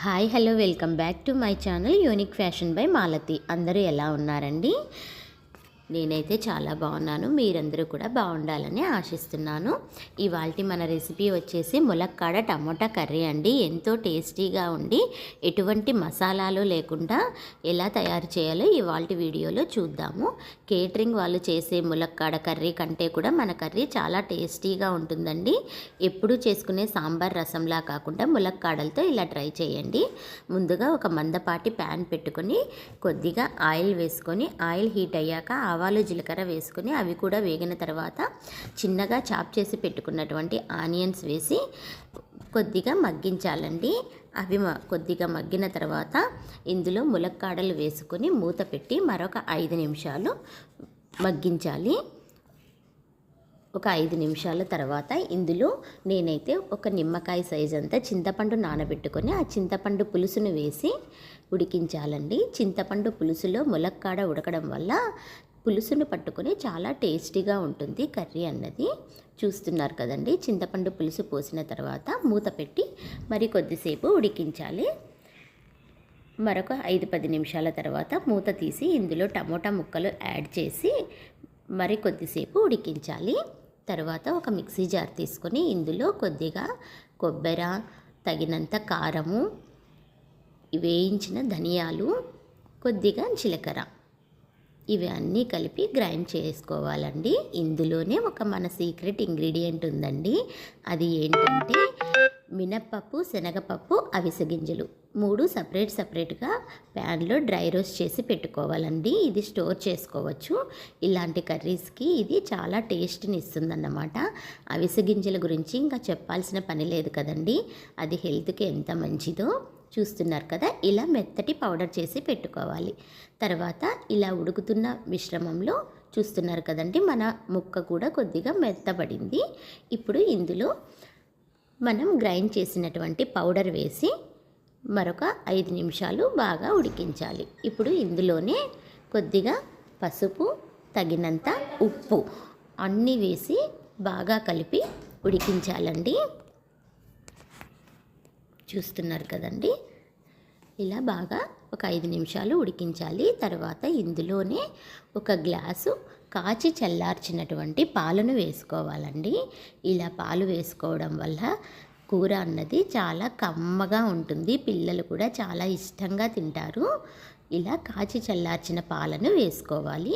Hi hello welcome back to my channel unique fashion by Malathi. అందరూ ఎలా ఉన్నారండి? నేనైతే చాలా బాగున్నాను. మీరందరూ కూడా బాగుండాలని ఆశిస్తున్నాను. ఇవాల్టి మన రెసిపీ వచ్చేసి ములక్కాడ టమోటా కర్రీ అండి. ఎంతో టేస్టీగా ఉండి ఎటువంటి మసాలాలు లేకుండా ఎలా తయారు చేయాలో ఇవాల్టి వీడియోలో చూద్దాము. కేటరింగ్ వాళ్ళు చేసే ములక్కాడ కర్రీ కంటే కూడా మన కర్రీ చాలా టేస్టీగా ఉంటుందండి. ఎప్పుడూ చేసుకునే సాంబార్ రసంలా కాకుండా ములక్కాడలతో ఇలా ట్రై చేయండి. ముందుగా ఒక మందపాటి ప్యాన్ పెట్టుకొని కొద్దిగా ఆయిల్ వేసుకొని ఆయిల్ హీట్ అయ్యాక ఆవాలు జీలకర్ర వేసుకొని అవి కూడా వేగిన తర్వాత చిన్నగా చాప్ చేసి పెట్టుకున్నటువంటి ఆనియన్స్ వేసి కొద్దిగా మగ్గించాలండి. అవి కొద్దిగా మగ్గిన తర్వాత ఇందులో ములక్కాడలు వేసుకొని మూత పెట్టి మరొక 5 నిమిషాలు మగ్గించాలి. ఒక 5 నిమిషాల తర్వాత ఇందులో నేనైతే ఒక నిమ్మకాయ సైజ్ అంతా చింతపండు నానబెట్టుకొని ఆ చింతపండు పులుసును వేసి ఉడికించాలండి. చింతపండు పులుసులో ములక్కాడ ఉడకడం వల్ల పులుసును పట్టుకొని చాలా టేస్టీగా ఉంటుంది కర్రీ అన్నది. చూస్తున్నారు కదండి. చింతపండు పులుసు పోసిన తర్వాత మూత పెట్టి మరి కొద్దిసేపు ఉడికించాలి. మరొక 5-10 నిమిషాల తర్వాత మూత తీసి ఇందులో టమోటా ముక్కలు యాడ్ చేసి మరి కొద్దిసేపు ఉడికించాలి. తర్వాత ఒక మిక్సీ జార్ తీసుకొని ఇందులో కొద్దిగా కొబ్బరి, తగినంత కారము, వేయించిన ధనియాలు, కొద్దిగా జీలకర్ర ఇవి అన్నీ కలిపి గ్రైండ్ చేసుకోవాలండి. ఇందులోనే ఒక మన సీక్రెట్ ఇంగ్రీడియంట్ ఉందండి. అది ఏంటంటే మినప్పప్పు, శనగపప్పు, అవిసె గింజలు 3 సపరేట్గా ప్యాన్లో డ్రై రోస్ట్ చేసి పెట్టుకోవాలండి. ఇది స్టోర్ చేసుకోవచ్చు. ఇలాంటి కర్రీస్కి ఇది చాలా టేస్ట్ని ఇస్తుందన్నమాట. అవిసె గింజల గురించి ఇంకా చెప్పాల్సిన పని లేదు కదండి. అది హెల్త్కి ఎంత మంచిదో చూస్తున్నారు కదా. ఇలా మెత్తటి పౌడర్ చేసి పెట్టుకోవాలి. తర్వాత ఇలా ఉడుకుతున్న మిశ్రమంలో చూస్తున్నారు కదండి, మన ముక్క కూడా కొద్దిగా మెత్తబడింది. ఇప్పుడు ఇందులో మనం గ్రైండ్ చేసినటువంటి పౌడర్ వేసి మరొక 5 నిమిషాలు బాగా ఉడికించాలి. ఇప్పుడు ఇందులోనే కొద్దిగా పసుపు, తగినంత ఉప్పు అన్నీ వేసి బాగా కలిపి ఉడికించాలండి. చూస్తున్నారు కదండి. ఇలా బాగా ఒక 5 నిమిషాలు ఉడికించాలి. తర్వాత ఇందులోనే ఒక గ్లాసు కాచి చల్లార్చినటువంటి పాలను వేసుకోవాలండి. ఇలా పాలు వేసుకోవడం వల్ల కూర అన్నది చాలా కమ్మగా ఉంటుంది. పిల్లలు కూడా చాలా ఇష్టంగా తింటారు. ఇలా కాచి చల్లార్చిన పాలను వేసుకోవాలి.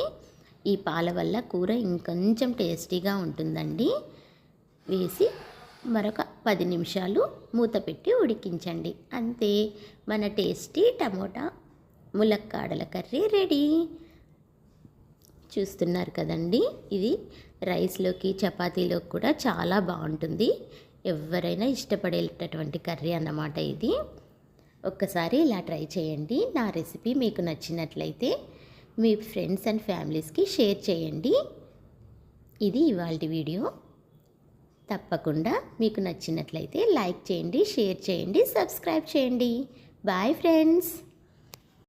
ఈ పాల వల్ల కూర ఇంకొంచెం టేస్టీగా ఉంటుందండి. వేసి మరొక 10 నిమిషాలు మూత పెట్టి ఉడికించండి. అంతే, మన టేస్టీ టమోటా ములక్కాడల కర్రీ రెడీ. చూస్తున్నారు కదండి. ఇది రైస్లోకి, చపాతీలోకి కూడా చాలా బాగుంటుంది. ఎవరైనా ఇష్టపడేటటువంటి కర్రీ అన్నమాట ఇది. ఒక్కసారి ఇలా ట్రై చేయండి. నా రెసిపీ మీకు నచ్చినట్లయితే మీ ఫ్రెండ్స్ అండ్ ఫ్యామిలీస్కి షేర్ చేయండి. ఇది ఇవాల్టి వీడియో. తప్పకుండా మీకు నచ్చినట్లయితే లైక్ చేయండి, షేర్ చేయండి, సబ్స్క్రైబ్ చేయండి. Bye friends.